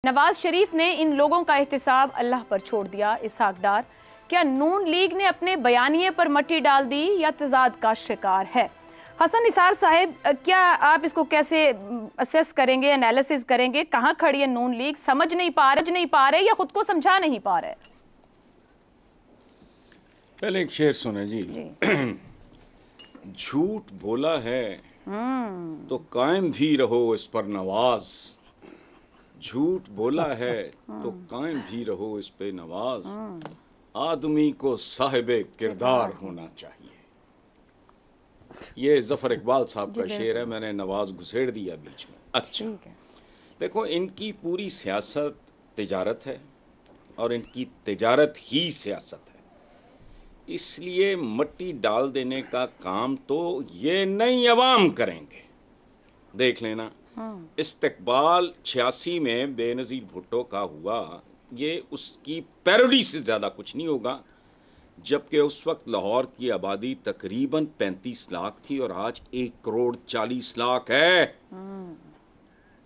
نواز شریف نے ان لوگوں کا احتساب اللہ پر چھوڑ دیا۔ اسحاق ڈار، کیا نون لیگ نے اپنے بیانیے پر مٹی ڈال دی یا تضاد کا شکار ہے؟ حسن نثار صاحب، کیا آپ اس کو کیسے اسیس کریں گے، انالیسس کریں گے؟ کہاں کھڑی ہے نون لیگ؟ سمجھ نہیں پا رہے یا خود کو سمجھا نہیں پا رہے؟ پہلے ایک شعر سنیں جی۔ جھوٹ بولا ہے تو قائم بھی رہو اس پر نواز، جھوٹ بولا ہے تو قائم بھی رہو اس پہ نواز، آدمی کو صاحب کردار ہونا چاہیے۔ یہ ظفر اقبال صاحب کا شعر ہے، میں نے نواز گھسیڑ دیا بیچ میں۔ اچھا دیکھو، ان کی پوری سیاست تجارت ہے اور ان کی تجارت ہی سیاست ہے، اس لیے مٹی ڈال دینے کا کام تو یہ نئی عوام کریں گے۔ دیکھ لینا، استقبال 86 میں بے نظیر بھٹو کا ہوا، یہ اس کی پیروڈی سے زیادہ کچھ نہیں ہوگا، جبکہ اس وقت لاہور کی آبادی تقریباً 35 لاکھ تھی اور آج 1,40,00,000 ہے۔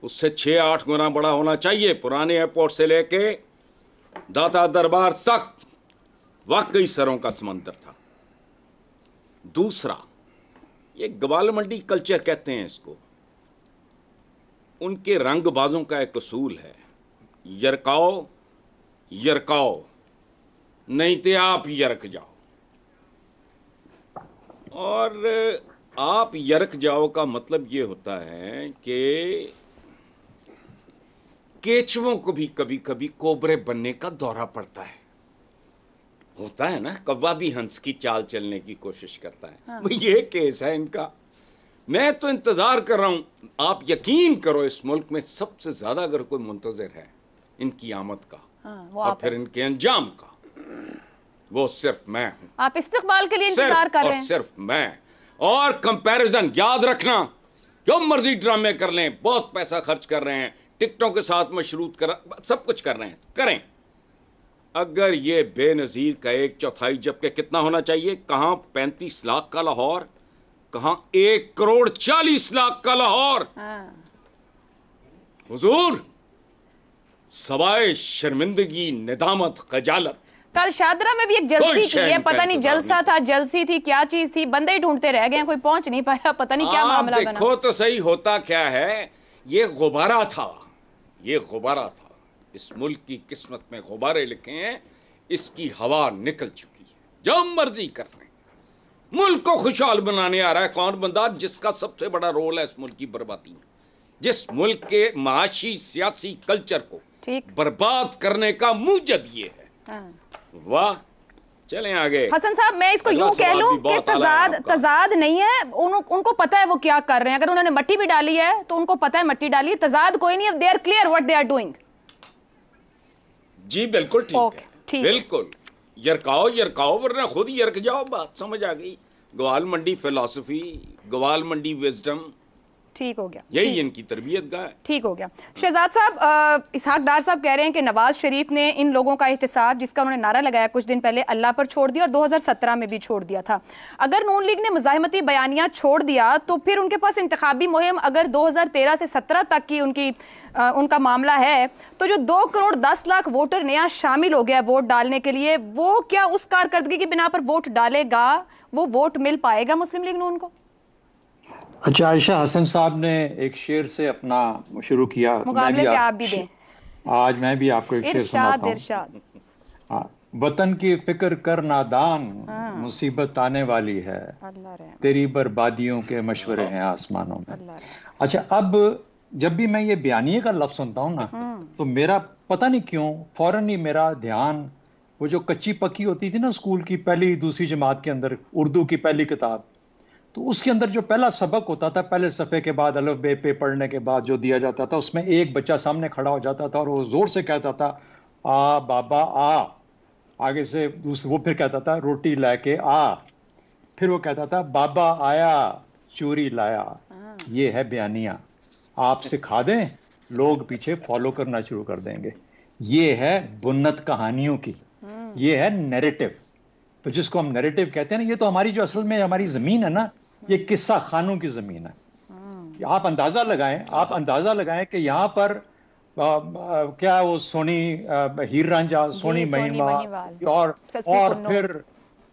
اس سے 6-8 گنا بڑا ہونا چاہیے۔ پرانے ایئرپورٹ سے لے کے داتا دربار تک واقعی سروں کا سمندر تھا۔ دوسرا، یہ گوال منڈی کلچر کہتے ہیں اس کو، ان کے رنگ بازوں کا ایک اصول ہے، یرکاؤ یرکاؤ، نہیں تے آپ یرک جاؤ۔ اور آپ یرک جاؤ کا مطلب یہ ہوتا ہے کہ کیچووں کو بھی کبھی کبھی کوبرے بننے کا دورہ پڑتا ہے، ہوتا ہے نا، کوا بھی ہنس کی چال چلنے کی کوشش کرتا ہے۔ یہ کیس ہے ان کا۔ میں تو انتظار کر رہا ہوں، آپ یقین کرو اس ملک میں سب سے زیادہ اگر کوئی منتظر ہے ان کی آمد کا اور پھر ان کے انجام کا، وہ صرف میں ہوں۔ آپ استقبال کے لیے انتظار کر رہے ہیں؟ صرف میں۔ اور کمپیریزن یاد رکھنا، جو مرضی ڈرامے کر لیں، بہت پیسہ خرچ کر رہے ہیں، ٹکٹوں کے ساتھ مشروط سب کچھ کر رہے ہیں، کریں، اگر یہ بے نظیر کا 1/4 جبکہ کتنا ہونا چاہیے، کہاں 35 لاکھ کا لاہور، کہاں 1,40,00,000 کا لاہور، حضور سوائے شرمندگی ندامت خجالت۔ کل شادرہ میں بھی ایک جلسی تھی، یہ پتہ نہیں جلسہ تھا، جلسی تھی، کیا چیز تھی، بندے ہی ڈھونڈتے رہ گئے، کوئی پہنچ نہیں پایا، پتہ نہیں کیا معاملہ بنا۔ دیکھو تو صحیح ہوتا کیا ہے، یہ غبارہ تھا، یہ غبارہ تھا، اس ملک کی قسمت میں غبارے لکھے ہیں، اس کی ہوا نکل چکی ہے، جو مرضی کر رہے ہیں۔ ملک کو خوشحال بنانے آ رہا ہے کون بندہ جس کا سب سے بڑا رول ہے اس ملک کی بربادی میں، جس ملک کے معاشی سیاسی کلچر کو برباد کرنے کا موجد یہ ہے۔ واہ، چلیں آگے۔ حسن صاحب، میں اس کو یوں کہہ لوں کہ تضاد نہیں ہے، ان کو پتہ ہے وہ کیا کر رہے ہیں، اگر انہوں نے مٹی بھی ڈالی ہے تو ان کو پتہ ہے مٹی ڈالی ہے، تضاد کوئی نہیں ہے، they are clear what they are doing۔ جی بالکل ٹھیک ہے، بالکل، یرکاؤ یرکاؤ ورنہ خود یرک جاؤ، بات سمجھ آ گئی۔ گوال منڈی فلسفی، گوال منڈی وزڈم، ٹھیک ہو گیا، یہی ان کی تربیت گاہ ہے۔ ٹھیک ہو گیا۔ شہزاد صاحب، اسحاق ڈار صاحب کہہ رہے ہیں کہ نواز شریف نے ان لوگوں کا احتساب، جس کا انہوں نے نعرہ لگایا کچھ دن پہلے، اللہ پر چھوڑ دیا اور 2017 میں بھی چھوڑ دیا تھا۔ اگر نون لیگ نے مزاحمتی بیانیہ چھوڑ دیا تو پھر ان کے پاس انتخابی مہم اگر 2013 سے 17 تک کی ان کا معاملہ ہے، تو جو 2,10,00,000 ووٹر نیا شامل ہو گیا ووٹ ڈالنے کے لیے، وہ کیا اس کارکردگی کی بنا پر ووٹ ڈالے گا؟ وہ ووٹ مل پائے گا مسلم لیگ نون کو؟ اچھا عائشہ، حسن صاحب نے ایک شعر سے اپنا شروع کیا، مقابلے پہ آپ بھی دیں، آج میں بھی آپ کو ایک شعر سناتا ہوں۔ ارشاد۔ وطن کی فکر کر نادان، مصیبت آنے والی ہے، تیری بربادیوں کے مشورے ہیں آسمانوں میں۔ اچھا، اب جب بھی میں یہ بیانیے کا لفظ سنتا ہوں نا، تو میرا پتہ نہیں کیوں فوراً ہی میرا دھیان وہ جو کچی پکی ہوتی تھی نا اسکول کی پہلی دوسری جماعت کے اندر، اردو کی پہلی کتاب، تو اس کے اندر جو پہلا سبق ہوتا تھا، پہلے صفحے کے بعد الف بے پہ پڑھنے کے بعد جو دیا جاتا تھا، اس میں ایک بچہ سامنے کھڑا ہو جاتا تھا اور وہ زور سے کہتا تھا آ بابا آ، آگے سے وہ پھر کہتا تھا روٹی لے کے آ، پھر وہ کہتا تھا بابا آیا چوری لایا۔ یہ ہے بیانیہ، آپ سکھا دیں لوگ پیچھے فالو کرنا شروع کر دیں گے۔ یہ ہے بنت کہانیوں کی، یہ ہے نیریٹو۔ تو جس کو ہم نیریٹو کہتے ہیں نا، یہ تو ہماری جو اصل میں ہماری زمین ہے نا، یہ قصہ خانوں کی زمین ہے۔ آپ اندازہ لگائیں کہ یہاں پر کیا وہ سونی ہیر رانجھا، سونی مہیمال، اور پھر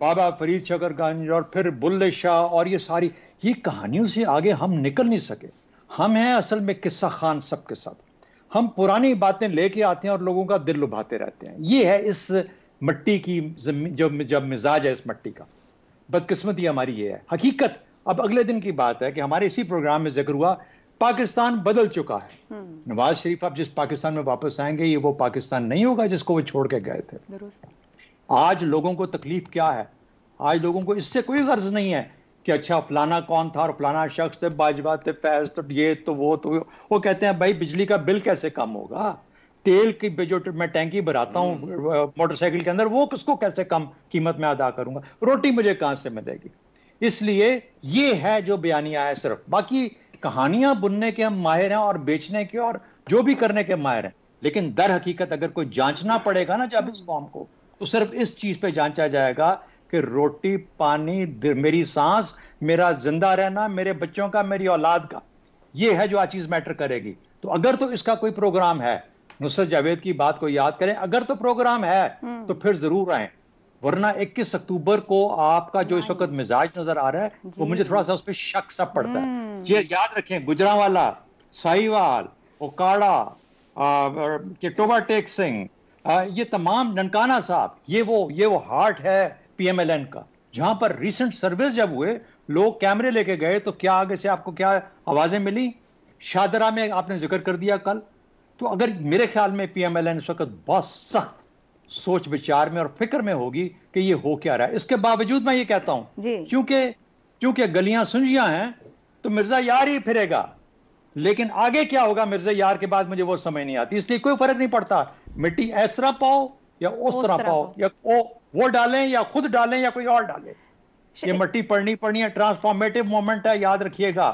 بابا فرید شکر گنج، اور پھر بلے شاہ، اور یہ ساری یہ کہانیوں سے آگے ہم نکل نہیں سکے. ہم ہیں اصل میں قصہ خان سب کے ساتھ. ہم پرانی باتیں لے کے آتے ہیں اور لوگوں کا دل لبھاتے رہتے ہیں. یہ ہے اس مٹی کی جو مزاج ہے اس مٹی کا. بدقسمتی ہماری یہ ہے حقیقت. اب اگلے دن کی بات ہے کہ ہمارے اسی پروگرام میں ذکر ہوا پاکستان بدل چکا ہے. نواز شریف اب جس پاکستان میں واپس آئیں گے یہ وہ پاکستان نہیں ہوگا جس کو وہ چھوڑ کے گئے تھے. آج لوگوں کو تکلیف کیا ہے؟ آج لوگوں کو اس سے کوئی غرض نہیں ہے کہ اچھا فلانا کون تھا اور فلانا شخص تھے، باجوہ تھے، فیض تو یہ تو وہ کہتے ہیں بھائی بجلی کا بل کیسے کم ہوگا، تیل کی جو میں ٹینکی بھراتا ہوں موٹر سائیکل کے اندر وہ کس کو کیسے کم قیمت میں ادا کروں گا، روٹی مجھے کہاں سے ملے گی. اس لیے یہ ہے جو بیانیہ ہے صرف. باقی کہانیاں بننے کے ہم ماہر ہیں اور بیچنے کے اور جو بھی کرنے کے ماہر ہیں، لیکن در حقیقت اگر کوئی جانچنا پڑے گا نا جب اس قوم کو، تو صرف اس چیز پہ جانچا جائے گا کہ روٹی، پانی، میری سانس، میرا زندہ رہنا، میرے بچوں کا، میری اولاد کا، یہ ہے جو آج چیز میٹر کرے گی. تو اگر تو اس کا کوئی پروگرام ہے، نصرت جاوید کی بات کو یاد کریں، اگر تو پروگرام ہے تو پھر ضرور آئیں. ورنہ 21 اکتوبر کو آپ کا جو اس وقت مزاج نظر آ رہا ہے وہ مجھے تھوڑا سا اس پہ شک سا پڑتا ہے. یہ یاد رکھیں گجرانوالا، ساہیوال، اوکاڑا، ٹوبا ٹیک سنگھ، یہ تمام، ننکانہ صاحب، یہ وہ ہارٹ ہے پی ایم ایل این کا. جہاں پر ریسنٹ سروس جب ہوئے لوگ کیمرے لے کے گئے تو کیا آگے سے آپ کو کیا آوازیں ملی؟ شاہدرہ میں آپ نے ذکر کر دیا کل. تو اگر میرے خیال میں پی ایم ایل این اس وقت بہت سخت سوچ بچار میں اور فکر میں ہوگی کہ یہ ہو کیا رہا ہے. اس کے باوجود میں یہ کہتا ہوں کیونکہ گلیاں سنجیاں ہیں تو مرزا یار ہی پھرے گا، لیکن آگے کیا ہوگا مرزا یار کے بعد مجھے وہ سمجھ نہیں آتی. اس لیے کوئی فرق نہیں پڑتا مٹی اس طرح پاؤ یا اس طرح پاؤ، یا وہ ڈالیں یا خود ڈالیں یا کوئی اور ڈالے، یہ مٹی پڑنی ہے. ٹرانسفارمیٹو مومنٹ ہے، یاد رکھیے گا.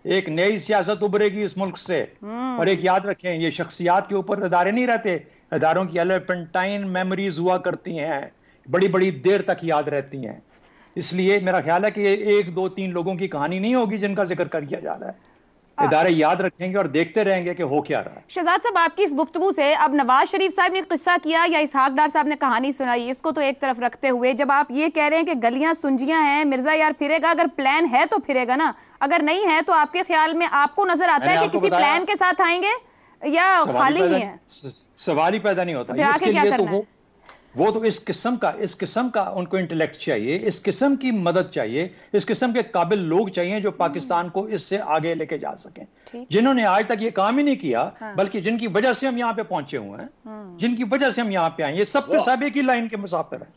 ایک نئی سیاست ابھرے گی اس ملک سے. اور ایک یاد رکھیں، یہ شخصیات کے اوپر ادارے نہیں رہتے، اداروں کی ایلیفنٹائن میموریز ہوا کرتی ہیں، بڑی بڑی دیر تک یاد رہتی ہیں. اس لیے میرا خیال ہے کہ یہ 1 2 3 لوگوں کی کہانی نہیں ہوگی جن کا ذکر کر کیا جا رہا ہے. ادارے یاد رکھیں گے اور دیکھتے رہیں گے کہ ہو کیا رہا ہے. شہزاد صاحب، آپ کی اس گفتگو سے اب نواز شریف صاحب نے قصہ کیا یا اسحاق ڈار صاحب نے کہانی سنائی، اس کو تو ایک طرف رکھتے ہوئے جب آپ یہ کہہ رہے ہیں کہ گلیاں سنجیاں ہیں، مرزا یار پھرے گا، اگر پلان ہے تو پھرے گا نا، اگر نہیں ہے تو آپ کے خیال میں آپ کو نظر آتا ہے کہ کسی پلان کے ساتھ آئیں گے یا خالی ہی ہیں؟ سوال ہی پیدا نہیں ہوتا. اس کے لیے تو وہ تو اس قسم کا ان کو انٹلیکٹ چاہیے، اس قسم کی مدد چاہیے، اس قسم کے قابل لوگ چاہیے جو پاکستان کو اس سے آگے لے کے جا سکیں، جنہوں نے آج تک یہ کام ہی نہیں کیا، بلکہ جن کی وجہ سے ہم یہاں پہ پہنچے ہوئے ہیں، جن کی وجہ سے ہم یہاں پہ آئے. یہ سب کے سب ایک ہی لائن کے مسافر ہیں.